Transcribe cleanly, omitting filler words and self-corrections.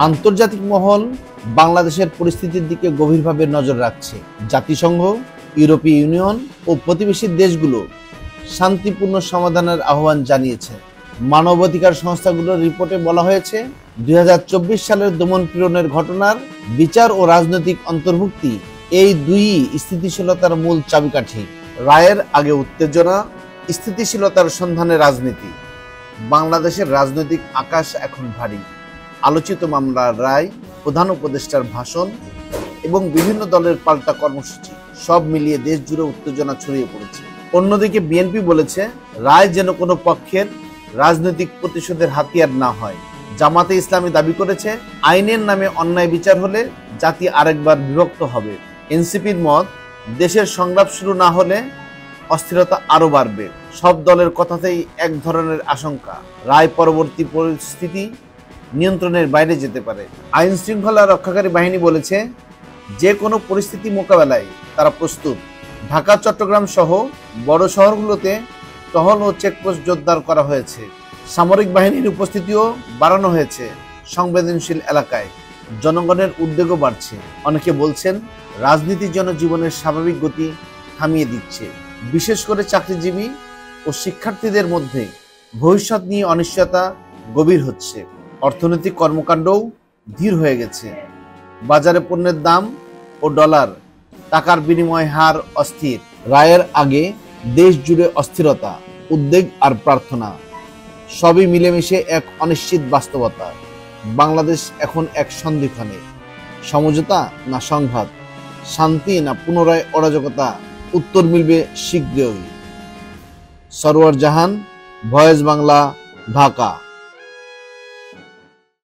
আন্তর্জাতিক মহল বাংলাদেশের পরিস্থিতির দিকে গভীরভাবে নজর রাখছে। জাতিসংঘ, ইউরোপীয় ইউনিয়ন ও প্রতিবেশী দেশগুলো শান্তিপূর্ণ সমাধানের আহ্বান জানিয়েছে। মানবাধিকার সংস্থাগুলোর রিপোর্টে বলা হয়েছে, 2024 সালের দমন-পীড়নের ঘটনার বিচার ও রাজনৈতিক অন্তর্ভুক্তি এই দুই স্থিতিশীলতার মূল চাবিকাঠি। রায়ের আগে উত্তেজনা, স্থিতিশীলতার সন্ধানে রাজনীতি। বাংলাদেশের রাজনৈতিক আকাশ এখন ভারী। আলোচিত মামলার রায়, প্রধান উপদেষ্টার ভাষণ এবং বিভিন্ন দলের পাল্টা কর্মসূচি সব মিলিয়ে দেশ জুড়ে উত্তেজনা ছড়িয়ে পড়েছে। অন্যদিকে বিএনপি বলেছে, রায় যেন কোনো পক্ষের রাজনৈতিক প্রতিশোধের হাতিয়ার না হয়। জামাতে ইসলামী দাবি করেছে, আইনের নামে অন্যায় বিচার হলে জাতি আরেকবার বিভক্ত হবে। এনসিপির মত, দেশের সংলাপ শুরু না হলে অস্থিরতা আরো বাড়বে। সব দলের কথাতেই এক ধরনের আশঙ্কা, রায় পরবর্তী পরিস্থিতি নিয়ন্ত্রণের বাইরে যেতে পারে। আইন শৃঙ্খলা রক্ষাকারী বাহিনী বলেছে, যে কোনো পরিস্থিতি মোকাবেলায় তারা প্রস্তুত। ঢাকা, চট্টগ্রাম সহ বড় শহরগুলোতে টহল ও চেকপোস্ট জোরদার করা হয়েছে। সামরিক বাহিনীর উপস্থিতিও বাড়ানো হয়েছে সংবেদনশীল এলাকায়। জনগণের উদ্বেগও বাড়ছে। অনেকে বলছেন, রাজনীতি জনজীবনের স্বাভাবিক গতি থামিয়ে দিচ্ছে। বিশেষ করে চাকরিজীবী ও শিক্ষার্থীদের মধ্যে ভবিষ্যৎ নিয়ে অনিশ্চয়তা গভীর হচ্ছে। অর্থনৈতিক কর্মকাণ্ডও ধীর হয়ে গেছে। বাজারে পণ্যের দাম ও ডলার, টাকার বিনিময় হার অস্থির। রায়ের আগে দেশ জুড়ে অস্থিরতা, উদ্বেগ আর প্রার্থনা সবই মিলেমিশে এক অনিশ্চিত বাস্তবতা। বাংলাদেশ এখন এক সন্ধিক্ষণে। সমঝোতা না সংঘাত, শান্তি না পুনরায় অরাজকতা, উত্তর মিলবে শীঘ্রই। সরওয়ার জাহান, ভয়েস বাংলা, ঢাকা।